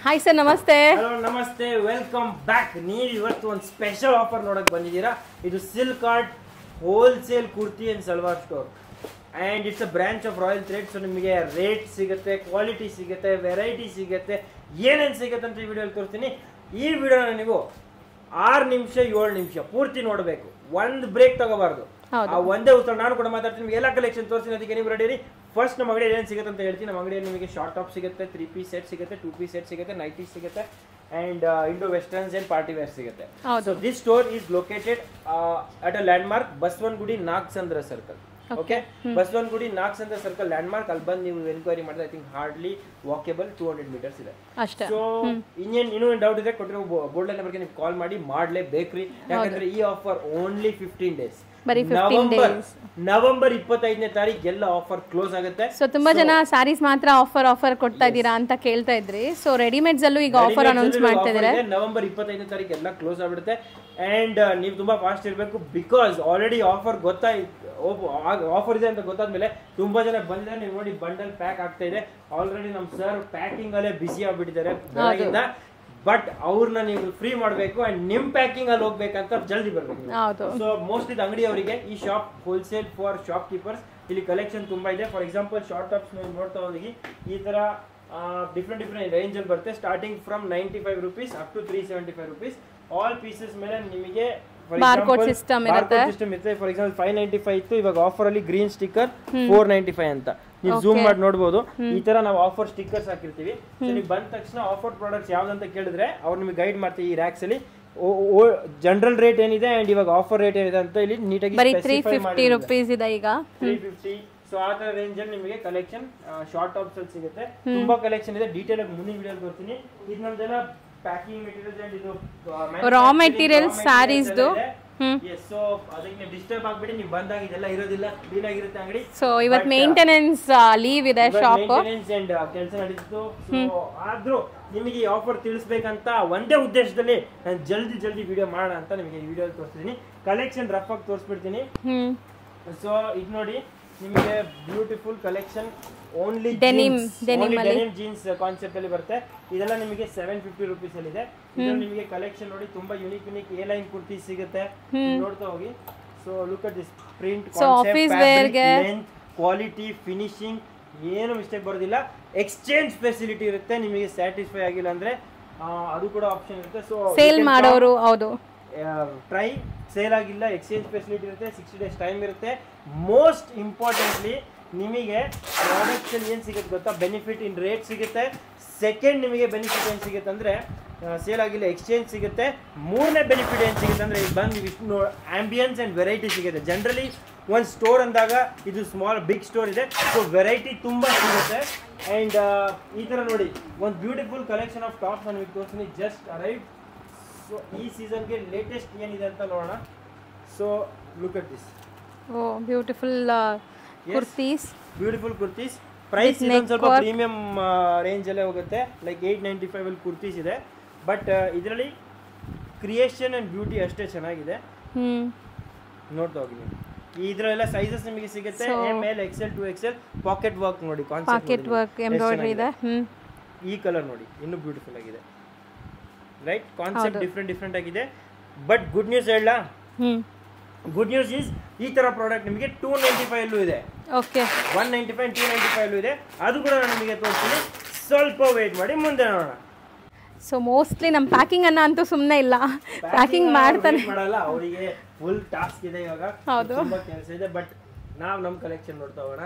Hi sir, ನಮಸ್ತೆ. Hello ನಮಸ್ತೆ, welcome back. ನೀವು ಇವತ್ತು ಒಂದು ಸ್ಪೆಷಲ್ ಆಫರ್ ನೋಡಕ್ ಬಂದಿದ್ದೀರಾ. ಇದು silk art wholesale kurti and salwar store and it's a branch of royal thread. So ನಿಮಗೆ ರೇಟ್ ಸಿಗುತ್ತೆ, ಕ್ವಾಲಿಟಿ ಸಿಗುತ್ತೆ, ವೆರೈಟಿ ಸಿಗುತ್ತೆ, ಏನೇನು ಸಿಗುತ್ತೆ ಅಂತ ಈ ವಿಡಿಯೋಲಿ ತೋರಿಸ್ತೀನಿ. ಈ ವಿಡಿಯೋನ ನೀವು 6 ನಿಮಿಷ 7 ನಿಮಿಷ ಪೂರ್ತಿ ನೋಡಬೇಕು, ಒಂದು ಬ್ರೇಕ್ ತಗೋಬಾರ್ದು. ಆ ಒಂದೇ ಉತ್ತರ ನಾನು ಕೂಡ ಮಾತಾಡ್ತೀನಿ. ನಿಮಗೆ ಎಲ್ಲ ಕಲೆಕ್ಷನ್ ತೋರಿಸ್ತೀನಿ, ಅದಕ್ಕೆ ನೀವು ರೆಡಿ. ಫಸ್ಟ್ ನಮ್ಮ ಅಂಗಡಿಯಲ್ಲಿ ಏನು ಸಿಗುತ್ತೆ ಅಂತ ಹೇಳ್ತೀನಿ. ನಮ್ಮ ಅಂಗಡಿಯಲ್ಲಿ ನಿಮಗೆ ಶಾರ್ಟ್ ಟಾಪ್ ಸಿಗುತ್ತೆ, 3 ಪೀಸ್ ಸೆಟ್ ಸಿಗುತ್ತೆ, 2 ಪೀಸ್ ಸೆಟ್ ಸಿಗುತ್ತೆ, ನೈಟಿ ಸಿಗುತ್ತೆ and Indo westerns and party wear ಸಿಗುತ್ತೆ. So this store is located at a landmark Baswangudi Nagsandra circle. Okay, Baswangudi Nagsandra circle landmark. ಅಲ್ಲಿ ಬಂದು ನೀವು ಎನ್ಕ್ವೈರಿ ಮಾಡಿದ್ರೆ I think hardly walkable 200 meters ಇದೆ. So ಇನ್ನೂ doubt ಇದೆ ಕೊಟ್ಟಿರೋ ಬೋರ್ಡ್ ನಂಬರ್ಗೆ ನೀವು ಕಾಲ್ ಮಾಡಿ ಮಾಡಲೇಬೇಕ್ರಿ. ಯಾಕಂದ್ರೆ ಈ ಆಫರ್ ಓನ್ಲಿ 15 ಡೇಸ್. ನವೆಂಬರ್ 25ನೇ ತಾರೀಕು ಎಲ್ಲ ಆಫರ್ ಕ್ಲೋಸ್ ಆಗುತ್ತೆ. ಸೊ ತುಂಬಾ ಜನ ಸ್ಯಾರೀಸ್ ಮಾತ್ರ ಆಫರ್ ಕೊಡ್ತಾ ಇದ್ದೀರಾ ಅಂತ ಕೇಳ್ತಾ ಇದ್ರಿ. ಸೊ ರೆಡಿಮೇಡ್ಸ್ ಅಲ್ಲೂ ಈಗ ಆಫರ್ ಅನೌನ್ಸ್ ಮಾಡ್ತಾ ಇದ್ದಾರೆ. ನವೆಂಬರ್ 25ನೇ ತಾರೀಕು ಎಲ್ಲ ಕ್ಲೋಸ್ ಆಗ್ಬಿಡುತ್ತೆ. ಅಂಡ್ ನೀವು ತುಂಬಾ ಫಾಸ್ಟ್ ಇರಬೇಕು, ಬಿಕಾಸ್ ಆಲ್ರೆಡಿ ಆಫರ್ ಆಫರ್ ಇದೆ ಅಂತ ಗೊತ್ತಾದ್ಮೇಲೆ ತುಂಬಾ ಜನ ಬಂದಿದ್ದಾರೆ. ನೀವು ನೋಡಿ ಬಂಡಲ್ ಪ್ಯಾಕ್ ಆಗ್ತಾ ಇದೆ. ಆಲ್ರೆಡಿ ನಮ್ಮ ಸರ್ ಪ್ಯಾಕಿಂಗ್ ಅಲ್ಲೇ ಬಿಸಿ ಆಗ್ಬಿಟ್ಟಿದ್ದಾರೆ ಬೆಳಗಿಂದ. ಬಟ್ ಅವ್ರನ್ನ ನೀವು ಫ್ರೀ ಮಾಡಬೇಕು ಅಂಡ್ ನಿಮ್ ಪ್ಯಾಕಿಂಗ್ ಅಲ್ಲಿ ಹೋಗ್ಬೇಕಂತ ಜಲ್ದಿ ಬರ್ಬೇಕು. ಸೊ ಮೋಸ್ಟ್ಲಿ ಅಂಗಡಿ ಅವರಿಗೆ ಈ shop wholesale for shop keepers. ಇಲ್ಲಿ ಕಲೆಕ್ಷನ್ ತುಂಬಾ ಇದೆ. ಫಾರ್ ಎಕ್ಸಾಂಪಲ್ ಶಾರ್ಟ್ ಟಾಪ್ಸ್ ನೀವು ನೋಡ್ತಾ ಹೋಗಿ ಈ ತರ ಡಿಫ್ರೆಂಟ್ ರೇಂಜ್ ಅಲ್ಲಿ ಬರುತ್ತೆ. Starting from 95 rupees up to 375 rupees. All pieces ಮೇಲೆ ನಿಮಗೆ ಬಾರ್ಕೋಡ್ ಸಿಸ್ಟಮ್ ಇರುತ್ತೆ. ಫಾರ್ ಎಕ್ಸಾಂಪಲ್ 595 ಇತ್ತು, ಇವಾಗ ಆಫರ್ ಅಲ್ಲಿ ಗ್ರೀನ್ ಸ್ಟಿಕ್ಕರ್ 495 ಅಂತ ನೀವು ಝೂಮ್ ಮಾಡಿ ನೋಡಬಹುದು. ಈ ತರ ನಾವು ಆಫರ್ ಸ್ಟಿಕ್ಕರ್ಸ್ ಹಾಕಿರ್ತೀವಿ. ನೀವು ಬಂದ ತಕ್ಷಣ ಆಫರ್ ಪ್ರಾಡಕ್ಟ್ಸ್ ಯಾವ್ದಂತ ಕೇಳಿದ್ರೆ ಅವ್ರು ನಿಮಗೆ ಗೈಡ್ ಮಾಡ್ತೀವಿ. ಈ ರ್ಯಾಕ್ಸ್ ಅಲ್ಲಿ ಜನರಲ್ ರೇಟ್ ಏನಿದೆ ಅಂಡ್ ಇವಾಗ ಆಫರ್ ರೇಟ್ ಏನಿದೆ ಅಂತ ಇಲ್ಲಿ ನೀಟಾಗಿ 350 ರೂಪೀಸ್ ಇದೆ ಈಗ 350. ಸೊ ಆ ತರ ರೇಂಜ್ ಅಲ್ಲಿ ನಿಮಗೆ ಕಲೆಕ್ಷನ್ ಶಾರ್ಟ್ ಟಾಪ್ಸ್ ಅಲ್ಲಿ ಸಿಗುತ್ತೆ. ತುಂಬಾ ಕಲೆಕ್ಷನ್ ಇದೆ. ಡೀಟೇಲ್ ಆಗಿ ಮುಂದಿನ ವಿಡಿಯೋ ತೋರಿಸ್ತೀನಿ. ಇದು ನಮ್ದೆಲ್ಲ ಪ್ಯಾಕಿಂಗ್ ಮೆಟೀರಿಯಲ್ಸ್ ಅಂಡ್ ಇದು ರಾ ಮೆಟೀರಿಯಲ್ಸ್ ಸ್ಯಾರೀಸ್ ದು. ಸೊ ಅದಕ್ಕೆ ಡಿಸ್ಟರ್ಬ್ ಆಗ್ಬಿಡಿ. ನೀವು ಬಂದಾಗ ಇದೆಲ್ಲ ಇರೋದಿಲ್ಲ, ಕ್ಲೀನ್ ಆಗಿರುತ್ತೆ ಅಂಗಡಿ. ಸೊ ಇವತ್ತು ಮೇಂಟೆನೆನ್ಸ್ ಲೀವ್ ಇದೆ ಶಾಪ್. ಮೇಂಟೆನೆನ್ಸ್ ಅಂಡ್ ಕೆಲಸ ನಡೀತು. ಸೊ ಆದ್ರೂ ನಿಮಗೆ ಈ ಆಫರ್ ತಿಳಿಸ್ಬೇಕಂತ ಒಂದೇ ಉದ್ದೇಶದಲ್ಲಿ ನಾನು ಜಲ್ದಿ ವಿಡಿಯೋ ಮಾಡೋಣ ಅಂತ ನಿಮಗೆ ಈ ವಿಡಿಯೋ ತೋರಿಸ್ತೀನಿ. ಕಲೆಕ್ಷನ್ ರಫ್ ಆಗಿ ತೋರಿಸ್ಬಿಡ್ತೀನಿ. ಸೊ ಇದು ನೋಡಿ, ನಿಮಗೆ beautiful collection only denim jeans concept ಅಲ್ಲಿ ಬರುತ್ತೆ. ಇದೆಲ್ಲ ನಿಮಗೆ 750 ರೂಪೀಸ್ ಅಲ್ಲಿ ಇದೆ. ಇದರಲ್ಲಿ ನಿಮಗೆ ಕಲೆಕ್ಷನ್ ನೋಡಿ ತುಂಬಾ ಯುನಿಕ್ ಎ ಲೈನ್ ಕುರ್ತಿ ಸಿಗುತ್ತೆ. ನೋಡ್ತಾ ಹೋಗಿ. So look at this print concept, length, quality, finishing ಏನು ಮಿಸ್ಟೇಕ್ ಬರೋದಿಲ್ಲ. ಎಕ್ಸ್ಚೇಂಜ್ ಫೆಸಿಲಿಟಿ ಇರುತ್ತೆ. ನಿಮಗೆ ಸ್ಯಾಟಿಸ್ಫೈ ಆಗಿಲ್ಲ ಅಂದ್ರೆ ಅದು ಕೂಡ ಆಪ್ಷನ್ ಇರುತ್ತೆ. ಸೊ ಸೇಲ್ ಮಾಡೋರು ಹೌದು ಟ್ರೈ, ಸೇಲ್ ಆಗಿಲ್ಲ ಎಕ್ಸ್ಚೇಂಜ್ ಫೆಸಿಲಿಟಿ ಇರುತ್ತೆ. 60 ಡೇಸ್ ಟೈಮ್ ಇರುತ್ತೆ. ಮೋಸ್ಟ್ ಇಂಪಾರ್ಟೆಂಟ್ಲಿ ನಿಮಗೆ ಪ್ರಾಡಕ್ಟ್ಸ್ ಏನು ಸಿಗುತ್ತೆ ಗೊತ್ತಾ, ಬೆನಿಫಿಟ್ ಇನ್ ರೇಟ್ ಸಿಗುತ್ತೆ. ಸೆಕೆಂಡ್ ನಿಮಗೆ ಬೆನಿಫಿಟ್ ಏನು ಸಿಗುತ್ತೆ ಅಂದರೆ ಸೇಲ್ ಆಗಿಲ್ಲ ಎಕ್ಸ್ಚೇಂಜ್ ಸಿಗುತ್ತೆ. ಮೂರನೇ ಬೆನಿಫಿಟ್ ಏನು ಸಿಗುತ್ತೆ ಅಂದರೆ ಇಲ್ಲಿ ಬಂದು ಆಂಬಿಯನ್ಸ್ ಆ್ಯಂಡ್ ವೆರೈಟಿ ಸಿಗುತ್ತೆ. ಜನರಲಿ ಒಂದು ಸ್ಟೋರ್ ಅಂದಾಗ ಇದು ಬಿಗ್ ಸ್ಟೋರ್ ಇದೆ. ಸೊ ವೆರೈಟಿ ತುಂಬ ಸಿಗುತ್ತೆ. ಆ್ಯಂಡ್ ಈ ಥರ ನೋಡಿ ಒಂದು ಬ್ಯೂಟಿಫುಲ್ ಕಲೆಕ್ಷನ್ ಆಫ್ ಟಾಪ್ಸ್ ನಾನು ನಿಮಗೆ ತೋರಿಸ್ತೀನಿ. Just arrive. ಸೊ ಈ ಸೀಸನ್ಗೆ ಲೇಟೆಸ್ಟ್ ಏನಿದೆ ಅಂತ ನೋಡೋಣ. So look at this. Oh beautiful kurtis. Beautiful kurtis. Price ಸ್ವಲ್ಪ ಪ್ರೀಮಿಯಂ ರೇಂಜ್ ಅಲ್ಲೇ ಹೋಗುತ್ತೆ. ಲೈಕ್ 895 ಅಲ್ಲಿ ಕುರ್ತೀಸ್ ಇದೆ. ಬಟ್ ಇದರಲ್ಲಿ ಕ್ರಿಯೇಷನ್ ಅಂಡ್ ಬ್ಯೂಟಿ ಅಷ್ಟೇ ಚೆನ್ನಾಗಿದೆ. ನೋಡ್ತಾ ಹೋಗಿ ನೀವು. ಇದರೆಲ್ಲ ಸೈಜಸ್ ನಿಮಗೆ ಸಿಗುತ್ತೆ. ML XL 2XL. Pocket work ನೋಡಿ, ಪಾಕೆಟ್ ವರ್ಕ್ ಎಂಬ್ರಾಯ್ಡರಿ ಇದೆ. ಈ ಕಲರ್ ನೋಡಿ ಇನ್ನೂ ಬ್ಯೂಟಿಫುಲ್ ಆಗಿದೆ. ರೈಟ್, ಕಾನ್ಸೆಪ್ಟ್ ಡಿಫ್ರೆಂಟ್ ಆಗಿದೆ. ಬಟ್ ಗುಡ್ ನ್ಯೂಸ್ ಹೇಳ, ಗುಡ್ ನ್ಯೂಸ್ ಈಸ್ ಈ ತರ ಪ್ರಾಡಕ್ಟ್ ನಿಮಗೆ 295 ಅಲ್ಲೂ ಇದೆ. ಓಕೆ, 195 295 ಅಲ್ಲೂ ಇದೆ. ಅದು ಕೂಡ ನಾನು ನಿಮಗೆ ತೋರಿಸ್ತೀನಿ. ಸ್ವಲ್ಪ ವೇಟ್ ಮಾಡಿ, ಮುಂದೆ ನೋಡೋಣ. ಸೊ ಮೋಸ್ಟ್ಲಿ ನಮ್ಮ ಪ್ಯಾಕಿಂಗ್ ಅನ್ನ ಅಂತೂ ಸುಮ್ಮನೆ ಇಲ್ಲ, ಪ್ಯಾಕಿಂಗ್ ಮಾಡ್ತಾನೆ ಮಾಡಲ್ಲ. ಅವರಿಗೆ ಫುಲ್ ಟಾಸ್ಕ್ ಇದೆ ಇವಾಗ, ತುಂಬಾ ಕೆಲಸ ಇದೆ. ಬಟ್ ನಾವು ನಮ್ಮ ಕಲೆಕ್ಷನ್ ನೋಡ್ತಾ ಹೋಗೋಣ.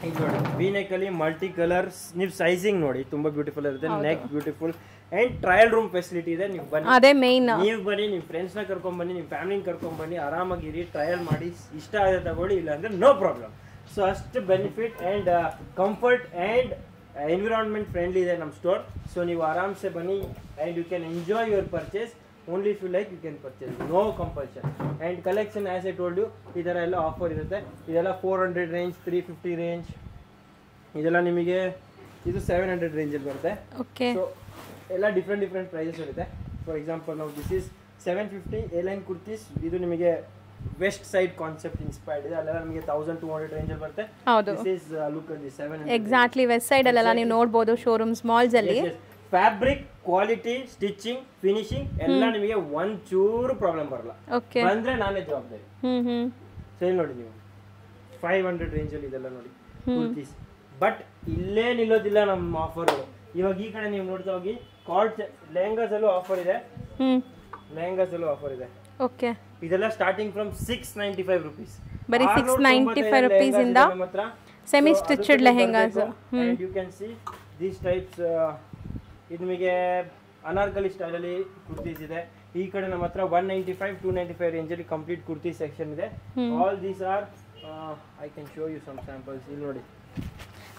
ಈಗ ನೋಡಿ V-neck ಅಲ್ಲಿ ಮಲ್ಟಿ ಕಲರ್ಸ್. ನೀವು ಸೈಜಿಂಗ್ ನೋಡಿ ತುಂಬಾ ಬ್ಯೂಟಿಫುಲ್ ಇರುತ್ತೆ. Neck beautiful and trial room facility ಇದೆ. ನೀವು ಬನ್ನಿ, ಅದೇ ಮೇನ್. ನೀವು ಬನ್ನಿ, ನಿಮ್ಮ ಫ್ರೆಂಡ್ಸ್ನ ಕರ್ಕೊಂಡ್ ಬನ್ನಿ, ನಿಮ್ಮ ಫ್ಯಾಮಿಲಿನ ಕರ್ಕೊಂಡ್ ಬನ್ನಿ, ಆರಾಮಾಗಿರಿ, ಟ್ರಯಲ್ ಮಾಡಿ, ಇಷ್ಟ ಆಗಿದೆ ತಗೊಳ್ಳಿ, ಇಲ್ಲ ಅಂದ್ರೆ ನೋ ಪ್ರಾಬ್ಲಮ್. ಸೊ ಅಷ್ಟು benefit and comfort and environment friendly ಇದೆ ನಮ್ಮ ಸ್ಟೋರ್. ಸೊ ನೀವು ಆರಾಮ್ಸೆ ಬನ್ನಿ and you can enjoy your purchase. Only if you like you can purchase, no compulsion. And collection as I told you ಈ ಥರ ಎಲ್ಲ offer ಇರುತ್ತೆ. ಇದೆಲ್ಲ 400 ರೇಂಜ್, 350 ರೇಂಜ್, ಇದೆಲ್ಲ ನಿಮಗೆ ಇದು 700 ರೇಂಜಲ್ಲಿ ಬರುತ್ತೆ. ಓಕೆ, ಸೊ ಎಲ್ಲ ಡಿಫ್ರೆಂಟ್ ಪ್ರೈಸಸ್ ಇರುತ್ತೆ. ಫಾರ್ ಎಕ್ಸಾಂಪಲ್ ನಾವು this is 750 A line kurtis. ಇದು ನಿಮಗೆ ವೆಸ್ಟ್ ಸೈಡ್ ಕಾನ್ಸೆಪ್ಟ್ ಇನ್ಸ್ಪೈರ್ಡ್ ಇದೆ. ಅಲ್ಲೆಲ್ಲ ನಮಗೆ 1200 ರೇಂಜ್ ಅಲ್ಲಿ ಬರುತ್ತೆ. This is look at this 700. Exactly Westside ಅಲ್ಲೆಲ್ಲ ನೀವು ನೋಡಬಹುದು ಶೋರೂಮ್ಸ್ ಮಾಲ್ಸ್ ಅಲ್ಲಿ. ಫ್ಯಾಬ್ರಿಕ್ ಕ್ವಾಲಿಟಿ ಸ್ಟಿಚಿಂಗ್ ಫಿನಿಶಿಂಗ್ ಎಲ್ಲ ನಿಮಗೆ ಒಂಚೂರು ಪ್ರಾಬ್ಲಮ್ ಬರಲ್ಲ. ಓಕೆ ಬಂದ್ರೆ ನಾನೇ ಜವಾಬ್ದಾರಿ. ಸೊ ಇಲ್ಲಿ ನೋಡಿ ನೀವು 500 ರೇಂಜಲ್ಲಿ ಇದೆಲ್ಲ ನೋಡಿ ಕುರ್ತೀಸ್. ಬಟ್ ಇಲ್ಲೇ ನಿಲ್ಲೋದಿಲ್ಲ ನಮ್ಮ ಆಫರ್. ಇವಾಗ ಈ ಕಡೆ ನೀವು ನೋಡ್ತಾ ಹೋಗಿ ಕಾರ್ಡ್ ಲೆಹಂಗಾಸ್ ಅಲ್ಲೂ ಆಫರ್ ಇದೆ. ಓಕೆ ಇದೆಲ್ಲ ಸ್ಟಾರ್ಟಿಂಗ್ ಫ್ರಮ್ 695 rupees. ಬರೀ 695 rupees ಇಂದ semi stitched lehengas. And you can see these types. ಇದು ನಿಮಗೆ ಅನಾರ್ಕಲಿ ಸ್ಟೈಲ್ ಅಲ್ಲಿ ಕುರ್ತೀಸ್ ಇದೆ. ಈ ಕಡೆ ನಮ್ಮ ಹತ್ರ 195 295 ರೇಂಜ್ ಅಲ್ಲಿ ಕಂಪ್ಲೀಟ್ ಕುರ್ತಿ ಸೆಕ್ಷನ್ ಇದೆ. All these are I can show you some samples. ಇಲ್ಲಿ ನೋಡಿ.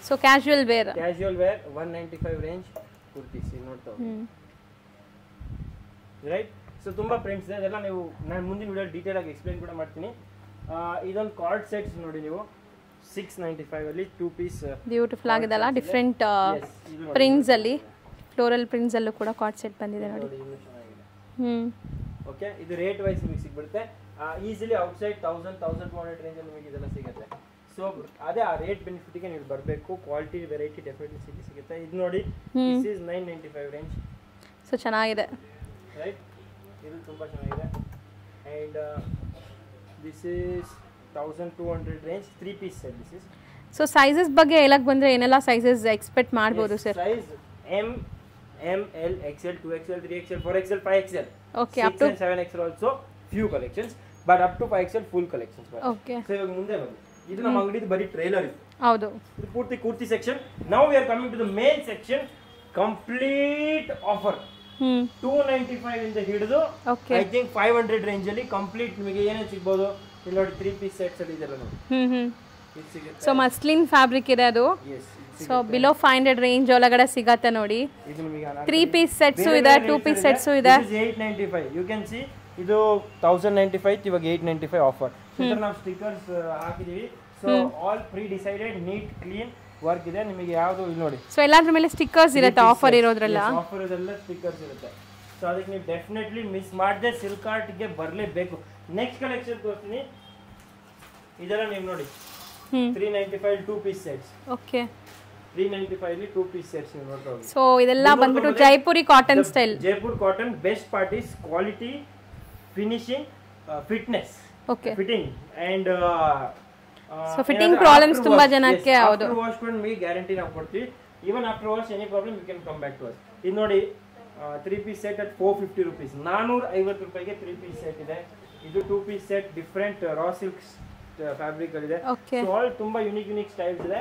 So casual wear 195 range kurtis ಇಲ್ಲಿ ನೋಡ್ತಾ ರೈಟ್. ಸೊ ತುಂಬಾ ಪ್ರಿಂಟ್ಸ್ ಇದೆ. ಅದೆಲ್ಲ ನೀವು ನಾನು ಮುಂದಿನ ವಿಡಿಯೋ ಡೀಟೇಲ್ ಆಗಿ ಎಕ್ಸ್ಪ್ಲೈನ್ ಕೂಡ ಮಾಡ್ತೀನಿ. ಇದೊಂದು ಕಾರ್ಡ್ ಸೆಟ್ಸ್ ನೋಡಿ ನೀವು 695 ಅಲ್ಲಿ 2 ಪೀಸ್ ಬ್ಯೂಟಿಫುಲ್ ಆಗಿದೆಲ್ಲ. ಡಿಫ್ರೆಂಟ್ ಪ್ರಿಂಟ್ಸ್ ಅಲ್ಲಿ ಫ್ಲೋರಲ್ ಪ್ರಿಂಟ್ಸ್ ಅಲ್ಲೂ ಕೂಡ ಕಾರ್ಡ್ ಸೆಟ್ ಬಂದಿದೆ ನೋಡಿ. ಓಕೆ ಇದು ರೇಟ್ ವೈಸ್ ನಿಮಗೆ ಸಿಗ್ಬಿಡುತ್ತೆ. ಈಸಿಲಿ ಔಟ್ಸೈಡ್ 1000-1200 ರೇಂಜ್ ಅಲ್ಲಿ ನಿಮಗೆ ಇದೆಲ್ಲ ಸಿಗುತ್ತೆ. ಸೊ ಅದೇ ಆ ರೇಟ್ ಬೆನಿಫಿಟ್ಗೆ ನೀವು ಬರಬೇಕು. ಕ್ವಾಲಿಟಿ ವೆರೈಟಿ ಡೆಫಿನೆಟ್ಲಿ ಸಿಗುತ್ತೆ. ಇದು ನೋಡಿ ದಿಸ್ ಇಸ್ 995 ರೇಂಜ್. ಸೊ ಚೆನ್ನಾಗಿದೆ ರೈಟ್. ಇದು ತುಂಬಾ ಚೆನ್ನಾಗಿದೆ. And this is 1200 range 3 piece set. This is so sizes ಬಗ್ಗೆ ಹೇಳಕ್ ಬಂದ್ರೆ ಏನೆಲ್ಲ ಸೈಜಸ್ ಎಕ್ಸ್ಪೆಕ್ಟ್ ಮಾಡಬಹುದು sir? Size M, L, XL, 2XL, 3XL, 4XL, 5XL. Okay, 6 up to 7XL also few collections, but up to 5XL full collections. Okay. So ಇವಾಗ ಮುಂದೆ ಬನ್ನಿ. ಇದು ನಮ್ಮ ಅಂಗಡಿದು ಬರೀ ಟ್ರೈಲರ್ ಇದು. ಹೌದು. ಇದು ಪೂರ್ತಿ kurti section. Now we are coming to the main section. Complete offer. 295 ಇಂದ ಹಿಡಿದು ಐ ಥಿಂಕ್ 500 ರೇಂಜ್ ಅಲ್ಲಿ ಕಂಪ್ಲೀಟ್ ನಿಮಗೆ ಏನೇನು ಸಿಗಬಹುದು. ಇಲ್ಲಿ ನೋಡಿ 3 ಪೀಸ್ ಸೆಟ್ಸ್ ಅಲ್ಲಿ ಇದೆಲ್ಲ ನೋಡಿ. ಇದು ಸಿಗುತ್ತೆ. ಸೊ ಮಸ್ಲಿನ್ ಫ್ಯಾಬ್ರಿಕ್ ಇದೆ ಅದು. ಸೊ ಬಿಲೋ 500 ರೇಂಜ್ ಒಳಗಡೆ ಸಿಗತ್ತೆ ನೋಡಿ. ಇದು ನಿಮಗೆ 3 ಪೀಸ್ ಸೆಟ್ಸ್ ಇದೆ, 2 ಪೀಸ್ ಸೆಟ್ಸ್ ಇದೆ. This is 895. You can see ಇದು 1095 ಇವಾಗ 895 ಆಫರ್. ಇದನ್ನ ನಾವು ಸ್ಟಿಕರ್ಸ್ ಹಾಕಿದೀವಿ. So all pre decided neat clean work ಇದೆ. ನಿಮಗೆ ಯಾವುದು ಇಲ್ಲಿ ನೋಡಿ. ಸೊ ಎಲ್ಲಾದ್ರ ಮೇಲೆ ಸ್ಟಿಕರ್ಸ್ ಇರುತ್ತೆ ಆಫರ್ ಇರೋದ್ರಲ್ಲ. ಆಫರ್ ಇದೆಲ್ಲ ಸ್ಟಿಕರ್ಸ್ ಇರುತ್ತೆ. ಸೊ ಅದಕ್ಕೆ ನೀವು ಡೆಫಿನೆಟ್ಲಿ ಮಿಸ್ ಮಾಡದೆ ಸಿಲ್ಕ್ ಆರ್ಟ್ ಗೆ ಬರಲೇಬೇಕು. ನೆಕ್ಸ್ಟ್ ಕಲೆಕ್ಷನ್ ತೋರಿಸ್ತೀನಿ. ಇದೆಲ್ಲ ನೀವು ನೋಡಿ 395 2 ಪೀಸ್ ಸೆಟ್ಸ್. ಓಕೆ 395 ಅಲ್ಲಿ 2 ಪೀಸ್ ಸೆಟ್ಸ್ ನೀವು ನೋಡ್ತಾ ಹೋಗಿ. ಸೊ ಇದೆಲ್ಲ ಬಂದ್ಬಿಟ್ಟು Jaipuri cotton style. Jaipur cotton best parties quality finishing fitness. Okay fitting and so fitting problems ತುಂಬಾ ಜನಕ್ಕೆ ಹೌದು. ಆಫ್ಟರ್ ವಾಶ್ ಕೂಡ ನಿಮಗೆ ಗ್ಯಾರಂಟಿ ನಾವು ಕೊಡ್ತೀವಿ. Even after wash any problem you can come back to us. ಇದು ನೋಡಿ 3 ಪೀಸ್ ಸೆಟ್ ಅಟ್ 450 rupees. 450 ರೂಪಾಯಿಗೆ 3 ಪೀಸ್ ಸೆಟ್ ಇದೆ. ಇದು 2 piece set different raw silk fabric ಅಲ್ಲಿ ಇದೆ. ಸೊ ಆಲ್ ತುಂಬಾ ಯುನಿಕ್ ಸ್ಟೈಲ್ಸ್ ಇದೆ.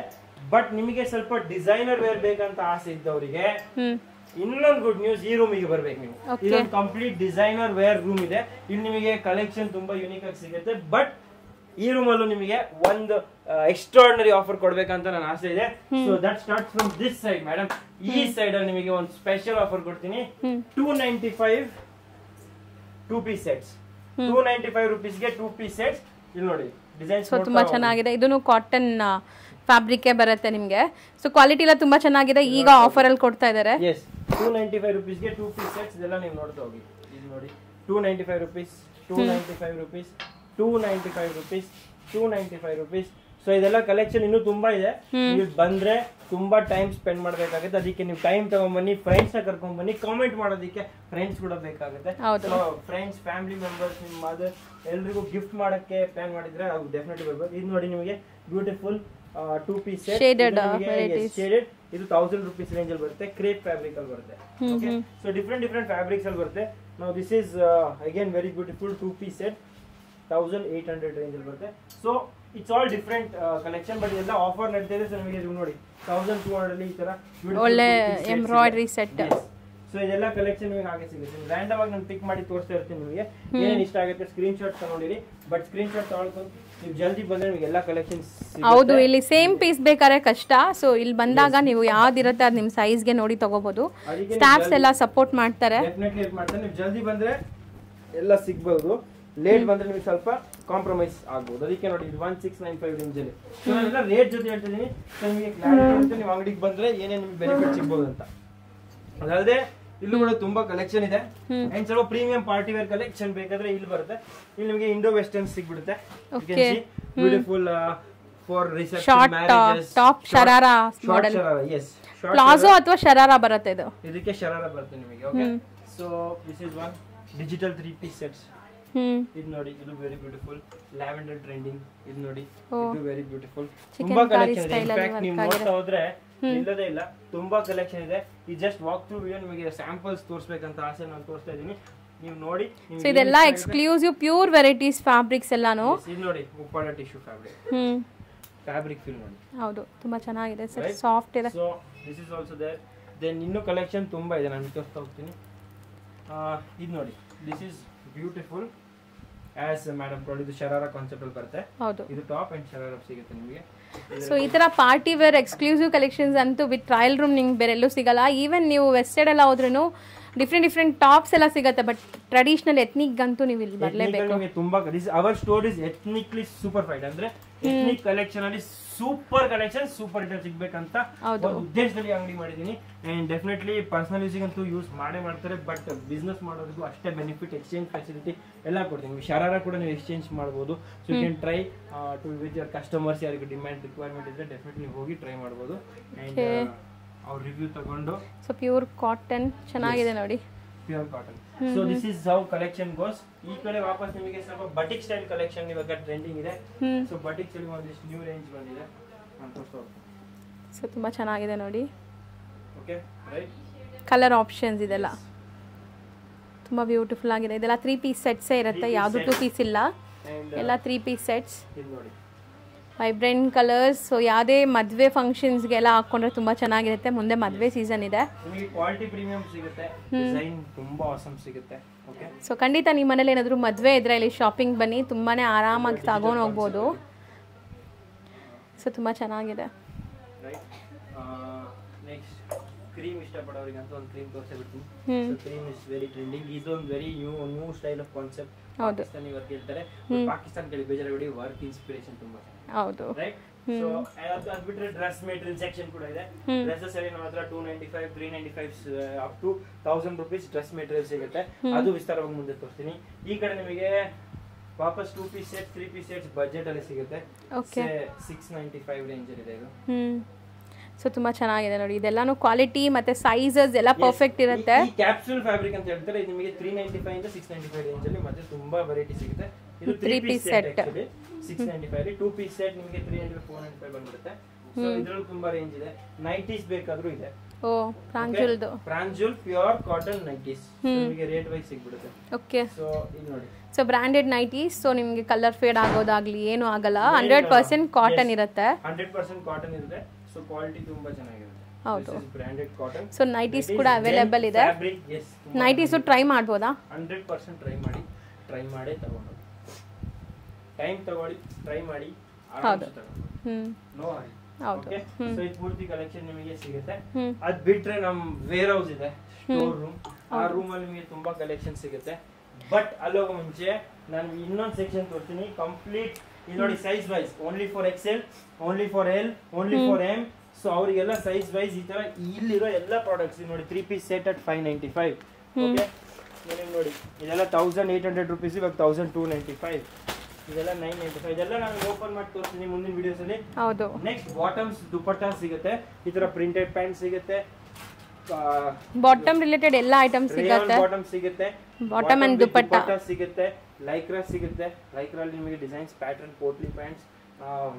ಬಟ್ ನಿಮಗೆ ಸ್ವಲ್ಪ ಡಿಸೈನರ್ ವೇರ್ ಬೇಕಂತ ಆಸೆ ಇದ್ದವರಿಗೆ ಇನ್ನೊಂದು ಗುಡ್ ನ್ಯೂಸ್, ಈ ರೂಮಿಗೆ ಬರ್ಬೇಕು ನೀವು. ಇದೊಂದು ಕಂಪ್ಲೀಟ್ ಡಿಸೈನರ್ ವೇರ್ ರೂಮ್ ಇದೆ. ಇಲ್ಲಿ ನಿಮಗೆ ಕಲೆಕ್ಷನ್ ತುಂಬಾ ಯುನಿಕ್ ಆಗಿ ಸಿಗುತ್ತೆ. ಬಟ್ ಈ ರೂಮ್ ಅಲ್ಲೂ ನಿಮಗೆ ಒಂದು ಎಕ್ಸ್ಟ್ರಾರ್ಡಿನರಿ ಆಫರ್ ಕೊಡ್ಬೇಕಂತ ನನ್ನ ಆಸೆ ಇದೆ. So that start from this side madam. ಈ ಸೈಡ್ ಅಲ್ಲಿ ನಿಮಗೆ ಒಂದು ಸ್ಪೆಷಲ್ ಆಫರ್ ಕೊಡ್ತೀನಿ. 295 2 ಪೀಸ್ ಸೆಟ್ಸ್. 295 rupeesಗೆ 2 ಪೀಸ್ ಸೆಟ್ಸ್. ಇಲ್ಲಿ ನೋಡಿ ಡಿಸೈನ್ಸ್ ತುಂಬಾ ಚೆನ್ನಾಗಿದೆ. ಇದನ್ನು ಕಾಟನ್ ಫ್ಯಾಬ್ರಿಕ್ ಬರುತ್ತೆ ನಿಮಗೆ. ಸೊ ಕ್ವಾಲಿಟಿ ಎಲ್ಲ ತುಂಬಾ ಚೆನ್ನಾಗಿದೆ. ಈಗ ಆಫರ್ ಅಲ್ಲಿ ಕೊಡ್ತಾ ಇದ್ದಾರೆ. ಎಸ್ 295 rupeesಗೆ 2 ಪೀಸ್ ಸೆಟ್ಸ್. ಇದೆಲ್ಲ ನೀವು ನೋಡ್ತಾ ಹೋಗಿ. ಇದು ನೋಡಿ 295 rupees, 295 rupees, 295 rupees, 295 rupees. So ಇದೆಲ್ಲ ಕಲೆಕ್ಷನ್ ಇನ್ನೂ ತುಂಬಾ ಇದೆ. ನೀವು ಬಂದ್ರೆ ತುಂಬಾ ಟೈಮ್ ಸ್ಪೆಂಡ್ ಮಾಡ್ಬೇಕಾಗುತ್ತೆ. ಅದಕ್ಕೆ ನೀವು ಟೈಮ್ ತಗೊಂಡ್ಬನ್ನಿ, ಫ್ರೆಂಡ್ಸ್ ನ ಕರ್ಕೊಂಡ್ ಬನ್ನಿ. ಕಾಮೆಂಟ್ ಮಾಡೋದಕ್ಕೆ ಫ್ರೆಂಡ್ಸ್ ಕೂಡ ಬೇಕಾಗುತ್ತೆ. ಫ್ರೆಂಡ್ಸ್, ಫ್ಯಾಮಿಲಿ ಮೆಂಬರ್ಸ್, ನಿಮ್ಮ ಮದರ್ ಎಲ್ರಿಗೂ ಗಿಫ್ಟ್ ಮಾಡಕ್ಕೆ ಪ್ಲಾನ್ ಮಾಡಿದ್ರೆ ಅದು ಡೆಫಿನೆಟ್ಲಿ ಬರ್ಬೋದು. ಇದು ನೋಡಿ ನಿಮಗೆ ಬ್ಯೂಟಿಫುಲ್ 2 ಪೀಸ್ ಸೆಟ್ ಶೇಡೆಡ್. ಇದು 1000 rupees ರೇಂಜ್ ಅಲ್ಲಿ ಬರುತ್ತೆ. ಕ್ರೇಪ್ ಫ್ಯಾಬ್ರಿಕ್ ಅಲ್ಲಿ ಬರುತ್ತೆ. ಓಕೆ, ಸೊ ಡಿಫರೆಂಟ್ ಫ್ಯಾಬ್ರಿಕ್ಸ್ ಅಲ್ಲಿ ಬರುತ್ತೆ. ನಾವು this is again very beautiful 2 piece set 1800 range ಅಲ್ಲಿ ಬರುತ್ತೆ. So it's all different collection. But ಎಲ್ಲ ಆಫರ್ ನಡೀತಾ ಇದೆ. ಸೊ ನಿಮಗೆ ನೋಡಿ 1200 ಅಲ್ಲಿ ಈ ತರ ಒಳ್ಳೆ ಎಂಬ್ರಾಯ್ಡರಿ ಸೆಟ್. ಸೊ ಇದೆಲ್ಲ ಕಲೆಕ್ಷನ್ ನಿಮಗೆ ಹಾಗೆ ಸಿಗುತ್ತೆ. ರ್ಯಾಂಡಮ್ ಆಗಿ ನಾನು ಪಿಕ್ ಮಾಡಿ ತೋರಿಸ್ತಾ ಇರ್ತೀನಿ. ನಿಮಗೆ ಏನೇನು ಇಷ್ಟ ಆಗುತ್ತೆ ಸ್ಕ್ರೀನ್ ಶಾಟ್ ತಗೊಂಡಿರಿ. ಬಟ್ ಸ್ಕ್ರೀನ್ ಶಾಟ್ ತಗೊಳ್ಕೊಂಡು ನೀವು ಜಲ್ದಿ ಬಂದ್ರೆ ನಿಮಗೆ ಎಲ್ಲ ಕಲೆಕ್ಷನ್ಸ್ ಹೌದು. ಇಲ್ಲಿ ಸೇಮ್ ಪೀಸ್ ಬೇಕಾದ್ರೆ ಕಷ್ಟ. ಸೊ ಇಲ್ಲಿ ಬಂದಾಗ ನೀವು ಯಾವ್ದಿರುತ್ತೆ ಅದು ನಿಮ್ಮ ಸೈಜ್ಗೆ ನೋಡಿ ತಗೋಬಹುದು. ಸ್ಟಾಫ್ಸ್ ಎಲ್ಲ ಸಪೋರ್ಟ್ ಮಾಡ್ತಾರೆ. ಡೆಫಿನೆಟ್ಲಿ ಹೆಲ್ಪ್ ಮಾಡ್ತಾರೆ. ನೀವು ಜಲ್ದಿ ಬಂದ್ರೆ ಎಲ್ಲ ಸಿಗ್ಬಹುದು. ಲೇಟ್ ಬಂದ್ರೆ ನಿಮಗೆ ಸ್ವಲ್ಪ ಕಾಂಪ್ರಮೈಸ್ ಆಗ್ಬಹುದು. ಅದಕ್ಕೆ ನೋಡಿ ಇದು 1695 ರೇಂಜ್ ಅಲ್ಲಿ. ಸೊ ನಾನೆಲ್ಲ ರೇಟ್ ಜೊತೆ ಹೇಳ್ತಿದ್ದೀನಿ. ಸೊ ನಿಮಗೆ ಕ್ಲಾರಿಟಿ ಇರುತ್ತೆ. ನೀವು ಅಂಗಡಿಗೆ ಬಂದ್ರೆ ಏನೇನು ನಿಮಗೆ ಬೆನಿಫಿಟ್ ಸಿಗ್ಬಹುದು ಅಂತ. ಅದಲ್ಲದೆ ಇಲ್ಲೂ ಕೂಡ ತುಂಬಾ ಕಲೆಕ್ಷನ್ ಇದೆ. ಅಂಡ್ ಸ್ವಲ್ಪ ಪ್ರೀಮಿಯಂ ಪಾರ್ಟಿ ವೇರ್ ಕಲೆಕ್ಷನ್ ಬೇಕಾದ್ರೆ ಇಲ್ಲಿ ಬರುತ್ತೆ. ಇಲ್ಲಿ ನಿಮಗೆ ಇಂಡೋ ವೆಸ್ಟರ್ನ್ ಸಿಗ್ಬಿಡುತ್ತೆ. Beautiful for reception short marriages top sharara models palazzo ಅಥವಾ ಶರಾರಾ ಬರುತ್ತೆ ಇದು ಇದಕ್ಕೆ ಶರಾರಾ ಬರುತ್ತೆ ನಿಮಗೆ okay so this is one digital 3 piece sets ಇದು ನೋಡಿ ಇದು ವೆರಿ ಬ್ಯೂಟಿಫುಲ್ ಲ್ಯಾವೆಂಡರ್ ಟ್ರೆಂಡಿಂಗ್ ಇದು ನೋಡಿ ಇದು ವೆರಿ ಬ್ಯೂಟಿಫುಲ್ ತುಂಬಾ ಕಲೆಕ್ಷನ್ ಇದೆ ಇನ್ಫ್ಯಾಕ್ಟ್ ನೀವು ನೋಡ್ತಾ ಹೋದ್ರೆ ಇಲ್ಲದೇ ಇಲ್ಲ ತುಂಬಾ ಕಲೆಕ್ಷನ್ ಇದೆ ಈ ಜಸ್ಟ್ ವಾಕ್ ಥ್ರೂ ವಿಡಿಯೋ ನಿಮಗೆ ಸ್ಯಾಂಪಲ್ಸ್ ತೋರಿಸಬೇಕಂತ ಆಸೆ ನಾನು ತೋರಿಸ್ತಾ ಇದ್ದೀನಿ ನೀವು ನೋಡಿ ಸೊ ಇದೆಲ್ಲ ಎಕ್ಸ್ಕ್ಲೂಸಿವ್ ಪ್ಯೂರ್ ವೆರೈಟೀಸ್ ಫ್ಯಾಬ್ರಿಕ್ಸ್ ಎಲ್ಲಾನು ಇದು ನೋಡಿ ಉಪ್ಪಾಡ ಟಿಶ್ಯೂ ಫ್ಯಾಬ್ರಿಕ್ ಫೀಲ್ ನೋಡಿ ಹೌದು ತುಂಬಾ ಚೆನ್ನಾಗಿದೆ ಸರ್ ಸಾಫ್ಟ್ ಇದೆ so this is also there then ಇನ್ನೂ ಕಲೆಕ್ಷನ್ ತುಂಬಾ ಇದೆ ನಾನು ತೋರಿಸ್ತಾ ಹೋಗ್ತೀನಿ ಇದು ನೋಡಿ this is beautiful as madam ಇದು ಶರಾರಾ ಕಾನ್ಸೆಪ್ಟ್ ಅಲ್ಲಿ ಬರುತ್ತೆ ಹೌದು ಇದು ಟಾಪ್ ಅಂಡ್ ಶರಾರಾ ಸಿಗುತ್ತೆ ನಿಮಗೆ ಸೊ ಈ ತರ ಪಾರ್ಟಿ ವೇರ್ ಎಕ್ಸ್ಕ್ಲೂಸಿವ್ ಕಲೆಕ್ಷನ್ಸ್ ಅಂತೂ ವಿತ್ ಟ್ರಯಲ್ ರೂಮ್ ನಿಮ್ಗೆ ಬೇರೆ ಎಲ್ಲೂ ಸಿಗಲ್ಲ ಈವನ್ ನೀವು ವೆಸ್ಟ್ ಸೈಡ್ ಎಲ್ಲ ಹೋದ್ರೂ ಡಿಫ್ರೆಂಟ್ ಟಾಪ್ಸ್ ಎಲ್ಲ ಸಿಗುತ್ತೆ ಬಟ್ ಟ್ರೆಡಿಷನಲ್ ಎತ್ನಿಕ್ ಅಂತೂ ನೀವು ಇಲ್ಲಿ ಬರಲೇಬೇಕು ತುಂಬಾ our store is ethnically super fight ಅಂದ್ರೆ ಎಥ್ನಿಕ್ ಕಲೆಕ್ಷನ್ ಅಲ್ಲಿ ಸೂಪರ್ ಕಲೆಕ್ಷನ್ ಸೂಪರ್ ಹಿಟ್ ಸಿಗ್ಬೇಕಂತ ಉದ್ದೇಶದಲ್ಲಿ ಅಂಗಡಿ ಮಾಡಿದೀನಿ ಅಂಡ್ ಡೆಫಿನೆಟ್ಲಿ ಪರ್ಸನಲ್ ಯೂಸಿಂಗ್ ಅಂತೂ ಯೂಸ್ ಮಾಡ್ತಾರೆ ಬಟ್ ಬಿಸ್ನೆಸ್ ಮಾಡೋದಕ್ಕೂ ಅಷ್ಟೇ ಬೆನಿಫಿಟ್ ಎಕ್ಸ್ಚೇಂಜ್ ಫೆಸಿಲಿಟಿ ಎಲ್ಲ ಕೊಡ್ತೀನಿ ಶರಾರಾ ಕೂಡ ನೀವು ಎಕ್ಸ್ಚೇಂಜ್ ಮಾಡಬಹುದು so you can try to with your customers ಯಾರಿಗೆ ಡಿಮ್ಯಾಂಡ್ ರಿಕ್ವೈರ್ಮೆಂಟ್ ಇದ್ರೆ ಡೆಫಿನೆಟ್ಲಿ ಹೋಗಿ ಟ್ರೈ ಮಾಡಬಹುದು ಅಂಡ್ ಅವ್ರ ರಿವ್ಯೂ ತಗೊಂಡು ಸೊ ಪ್ಯೂರ್ ಕಾಟನ್ ಚೆನ್ನಾಗಿದೆ ನೋಡಿ pure cotton so this is how collection goes ಈ ಕಡೆ ವಾಪಸ್ ನಿಮಗೆ ಸ್ವಲ್ಪ ಬಟಿಕ್ ಸ್ಟೈಲ್ ಕಲೆಕ್ಷನ್ ಇವಾಗ ಟ್ರೆಂಡಿಂಗ್ ಇದೆ ಸೊ ಬಟಿಕ್ ಅಲ್ಲಿ ಒಂದಿಷ್ಟು ನ್ಯೂ ರೇಂಜ್ ಬಂದಿದೆ ನಾನು ತೋರಿಸ್ತಾ ಹೋಗ್ತೀನಿ ಸೊ ತುಂಬಾ ಚೆನ್ನಾಗಿದೆ ನೋಡಿ ಓಕೆ ರೈಟ್ ಕಲರ್ ಆಪ್ಷನ್ಸ್ ಇದೆಲ್ಲ ತುಂಬಾ ಬ್ಯೂಟಿಫುಲ್ ಆಗಿದೆ ಇದೆಲ್ಲ 3 ಪೀಸ್ ಸೆಟ್ಸ್ ಇರುತ್ತೆ ಯಾವುದು 2 ಪೀಸ್ ಇಲ್ಲ ಎಲ್ಲ 3 ಪೀಸ್ ಸೆಟ್ಸ್ ಇದು ನೋಡಿ ವೈಬ್ರೆಂಟ್ ಕಲರ್ಸ್ ಸೊ ಯಾವುದೇ ಮದುವೆ ಫಂಕ್ಷನ್ಸ್ಗೆಲ್ಲ ಹಾಕೊಂಡ್ರೆ ತುಂಬ ಚೆನ್ನಾಗಿರುತ್ತೆ ಮುಂದೆ ಮದುವೆ ಸೀಸನ್ ಇದೆ ನಿಮಗೆ ಕ್ವಾಲಿಟಿ ಪ್ರೀಮಿಯಂ ಸಿಗುತ್ತೆ ಡಿಸೈನ್ ತುಂಬಾ ಆಸಮ್ ಸಿಗುತ್ತೆ ಓಕೆ ಸೊ ಖಂಡಿತ ನಿಮ್ಮ ಮನೇಲಿ ಏನಾದರೂ ಮದುವೆ ಇದ್ರೆ ಇಲ್ಲಿ ಶಾಪಿಂಗ್ ಬನ್ನಿ ತುಂಬಾ ಆರಾಮಾಗಿ ತಗೊಂಡು ಹೋಗ್ಬೋದು ಸೊ ತುಂಬ ಚೆನ್ನಾಗಿದೆ ರೈಟ್ ನೆಕ್ಸ್ಟ್ ಕ್ರೀಮ್ ಇಷ್ಟಪಡೋರಿಗೆ ಅಂತ ಒಂದು ಕ್ರೀಮ್ ತೋರಿಸ್ಬಿಡ್ತೀನಿ so cream is very trending ಇದೊಂದು very new style of concept Pakistani work ಹೇಳ್ತಾರೆ ಪಾಕಿಸ್ತಾನ ಕಡೆ ಬೇಜಾರಬೇಡಿ ವರ್ಕ್ ಇನ್ಸ್ಪಿರೇಷನ್ ತುಂಬಾ ಹೌದು ರೈಟ್ ಸೊ ಅದು ಬಿಟ್ಟರೆ ಡ್ರೆಸ್ ಮೆಟೀರಿಯಲ್ ಸೆಕ್ಷನ್ ಕೂಡ ಇದೆ ಡ್ರೆಸ್ಸಸ್ ಅಲ್ಲಿ ನಮ್ಮ ಹತ್ರ 295 395 up to 1000 rupees dress material ಸಿಗುತ್ತೆ ಅದು ವಿಸ್ತಾರವಾಗಿ ಮುಂದೆ ತೋರಿಸ್ತೀನಿ ಈ ಕಡೆ ನಿಮಗೆ ವಾಪಸ್ 2 piece set 3 piece sets budget ಅಲ್ಲಿ ಸಿಗುತ್ತೆ ಓಕೆ 695 ರೇಂಜ್ ಇದೆ ಇದು ಸೊ ತುಂಬಾ ಚೆನ್ನಾಗಿದೆ ನೋಡಿ ಇದೆಲ್ಲಾನು ಕ್ವಾಲಿಟಿ ಮತ್ತೆ ಸೈಜಸ್ ಎಲ್ಲ ಪರ್ಫೆಕ್ಟ್ ಇರುತ್ತೆ ಈ ಕ್ಯಾಪ್ಸೂಲ್ ಫ್ಯಾಬ್ರಿಕ್ ಅಂತ ಹೇಳ್ತಾರೆ ಇದು ನಿಮಗೆ 395 ಇಂದ 695 ರೇಂಜ್ ಅಲ್ಲಿ ಮತ್ತೆ ತುಂಬಾ ವೆರೈಟಿ ಸಿಗುತ್ತೆ ಇದು 3 piece set actually 695 2 piece set ನಿಮಗೆ 300 495 ಬಂದಿರುತ್ತೆ ಸೊ ಇದರಲ್ಲಿ ತುಂಬಾ ರೇಂಜ್ ಇದೆ ನೈಟೀಸ್ ಬೇಕಾದ್ರೂ ಇದೆ ಓ ಪ್ರಾಂಜುಲ್ದು ಪ್ರಾಂಜುಲ್ ಪ್ಯೂರ್ ಕಾಟನ್ ನೈಟೀಸ್ ನಿಮಗೆ ರೇಟ್ ವೈಸ್ ಸಿಗುತ್ತೆ ಓಕೆ ಸೊ ಇದು ನೋಡಿ ಸೊ ಬ್ರಾಂಡೆಡ್ ನೈಟೀಸ್ ಸೊ ನಿಮಗೆ ಕಲರ್ ಫೇಡ್ ಆಗೋದಾಗ್ಲಿ ಏನು ಆಗಲ್ಲ 100% ಕಾಟನ್ ಇರುತ್ತೆ 100% ಕಾಟನ್ ಇರುತ್ತೆ ಸೊ ಕ್ವಾಲಿಟಿ ತುಂಬಾ ಚೆನ್ನಾಗಿರುತ್ತೆ ಹೌದು ಬ್ರಾಂಡೆಡ್ ಕಾಟನ್ ಸೊ ನೈಟೀಸ್ ಕೂಡ ಅವೈಲೇಬಲ್ ಇದೆ ನೈಟೀಸ್ ಟ್ರೈ ಮಾಡ್ಬೋದಾ 100% ಟ್ರೈ ಮಾಡಿ ತಗೊಂಡು ಟೈಮ್ ತಗೊಳ್ಳಿ ಟ್ರೈ ಮಾಡಿ ಹೌದು ನೋ ಹರಿ ಹೌದು ಸೊ ಇದು ಪೂರ್ತಿ ಕಲೆಕ್ಷನ್ ನಿಮಗೆ ಸಿಗುತ್ತೆ ಅದ್ ಬಿಟ್ರೆ ನಮ್ ವೇರ್ ಹೌಸ್ ಇದೆ ಸ್ಟೋರ್ ರೂಮ್ ಆ ರೂಮ್ ಅಲ್ಲಿ ನಿಮಗೆ ತುಂಬಾ ಕಲೆಕ್ಷನ್ ಸಿಗುತ್ತೆ ಬಟ್ ಅಲ್ಲೋಗ ಮುಂಚೆ ನಾನು ಇನ್ನೊಂದು ಸೆಕ್ಷನ್ ತೋರಿಸ್ತೀನಿ ಕಂಪ್ಲೀಟ್ ಇದು ನೋಡಿ size wise only for XL only for L only for M so ಅವರಿಗೆಲ್ಲ ಸೈಜ್ ವೈಸ್ ಈ ತರ ಇಲ್ಲಿರೋ ಎಲ್ಲ ಪ್ರಾಡಕ್ಟ್ಸ್ ನೋಡಿ 3 ಪೀಸ್ ಸೆಟ್ ಅಟ್ 595 ಓಕೆ ನೋಡಿ ಇದೆಲ್ಲ 1800 ರೂಪೀಸ್ ಇವಾಗ 1295 ಇದೆಲ್ಲ 995 ಇದೆಲ್ಲ ನಾನು ಓಪನ್ ಮಾಡಿ ತೋರಿಸ್ತೀನಿ ಮುಂದಿನ ವಿಡಿಯೋಸ್ ಅಲ್ಲಿ ಹೌದು ನೆಕ್ಸ್ಟ್ ಬಾಟಮ್ಸ್ ದುಪಟ್ಟಾ ಸಿಗುತ್ತೆ ಈ ತರ ಪ್ರಿಂಟೆಡ್ ಪ್ಯಾಂಟ್ ಸಿಗುತ್ತೆ ಬಾಟಮ್ ರಿಲೇಟೆಡ್ ಎಲ್ಲ ಐಟಮ್ಸ್ ಸಿಗುತ್ತೆ ಬಾಟಮ್ ಸಿಗುತ್ತೆ ಬಾಟಮ್ ಅಂಡ್ ದುಪಟ್ಟಾ ಸಿಗುತ್ತೆ ಲೈಕ್ರಾ ಸಿಗುತ್ತೆ ಲೈಕ್ರಾ ಅಲ್ಲಿ ನಿಮಗೆ designs pattern potli pants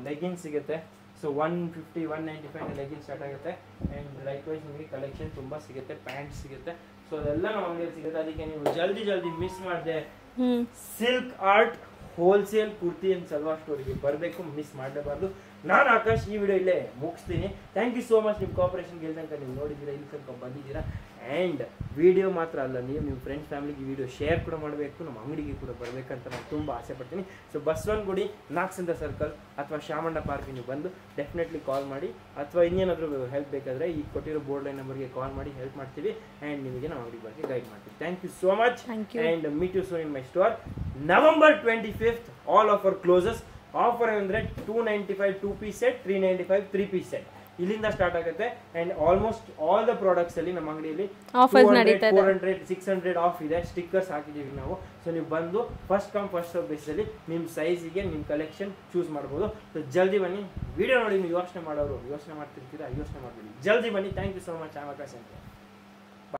leggings ಸಿಗುತ್ತೆ ಸೊ 150 195 ಲೆಗಿನ್ಸ್ ಸ್ಟಾರ್ಟ್ ಆಗುತ್ತೆ ಅಂಡ್ ಲೈಕ್ ವೈಸ್ ನಿಮಗೆ ಕಲೆಕ್ಷನ್ ತುಂಬಾ ಸಿಗುತ್ತೆ ಪ್ಯಾಂಟ್ ಸಿಗುತ್ತೆ ಸೊ ಅದೆಲ್ಲ ನಮ್ಮ ಅಂಗಡಿಯಲ್ಲಿ ಸಿಗುತ್ತೆ ಅದಕ್ಕೆ ನೀವು ಜಲ್ದಿ ಮಿಸ್ ಮಾಡದೆ silk art wholesale kurti and salwar ಸ್ಟೋರಿಗೆ ಬರಬೇಕು ಮಿಸ್ ಮಾಡಲೇಬಾರ್ದು ನಾನು ಆಕಾಶ್ ಈ ವಿಡಿಯೋ ಇಲ್ಲೇ ಮುಗಿಸ್ತೀನಿ ಥ್ಯಾಂಕ್ ಯು ಸೋ ಮಚ್ ನಿಮ್ಮ ಕೋಆಪರೇಷನ್ ಗೆಲ್ದಂಕ ನೀವು ನೋಡಿದ್ದೀರಾ ಇಲ್ಲಿ ತನಕ ಬಂದಿದ್ದೀರಾ ಆ್ಯಂಡ್ ವಿಡಿಯೋ ಮಾತ್ರ ಅಲ್ಲ ನೀವು ನಿಮ್ಮ ಫ್ರೆಂಡ್ಸ್ ಫ್ಯಾಮಿಲಿಗೆ ವಿಡಿಯೋ ಶೇರ್ ಕೂಡ ಮಾಡಬೇಕು ನಮ್ಮ ಅಂಗಡಿಗೆ ಕೂಡ ಬರಬೇಕಂತ ನಾನು ತುಂಬ ಆಸೆ ಪಡ್ತೀನಿ ಸೊ ಬಸವನಗುಡಿ ನಾಕ್ಸಂದ್ರ ಸರ್ಕಲ್ ಅಥವಾ ಶಾಮಣ್ಣ ಪಾರ್ಕ್ ನೀವು ಬಂದು ಡೆಫಿನೆಟ್ಲಿ ಕಾಲ್ ಮಾಡಿ ಅಥವಾ ಇನ್ನೇನಾದರೂ ಹೆಲ್ಪ್ ಬೇಕಾದರೆ ಈ ಕೊಟ್ಟಿರೋ ಬೋರ್ಡ್ ಲೈನ್ ನಂಬರ್ಗೆ ಕಾಲ್ ಮಾಡಿ ಹೆಲ್ಪ್ ಮಾಡ್ತೀವಿ ಆ್ಯಂಡ್ ನಿಮಗೆ ನಾವು ಅಂಗಡಿ ಬಗ್ಗೆ ಗೈಡ್ ಮಾಡ್ತೀವಿ thank you so much and meet you so in my store November 25th all offer closes offer ಅಂದರೆ 295 2 ಪೀಸ್ ಸೆಟ್ 395 3 ಪೀಸ್ ಸೆಟ್ ಇಲ್ಲಿಂದ ಸ್ಟಾರ್ಟ್ ಆಗುತ್ತೆ and almost all the products ಅಲ್ಲಿ ನಮ್ಮ ಅಂಗಡಿಯಲ್ಲಿ Offers ನಡೀತಾ ಇದೆ. 400 600 ಆಫ್ ಇದೆ. ಸ್ಟಿಕ್ಕರ್ಸ್ ಹಾಕಿದೀವಿ ನಾವು. ಸೊ ನೀವು ಬಂದು ಫಸ್ಟ್ ಕಮ್ ಫಸ್ಟ್ ಸರ್ವ್ ಬೇಸಲ್ಲಿ ನಿಮ್ಮ ಸೈಜಿಗೆ ನಿಮ್ಮ ಕಲೆಕ್ಷನ್ ಚೂಸ್ ಮಾಡ್ಬೋದು. ಸೊ ಜಲ್ದಿ ಬನ್ನಿ, ವಿಡಿಯೋ ನೋಡಿ. ನೀವು ಯೋಚನೆ ಮಾಡೋರು ಯೋಚನೆ ಮಾಡ್ತಿರ್ತೀರಾ, ಯೋಚನೆ ಮಾಡ್ಬೇಡಿ, ಜಲ್ದಿ ಬನ್ನಿ. Thank you so much. Akash ಅಂತ.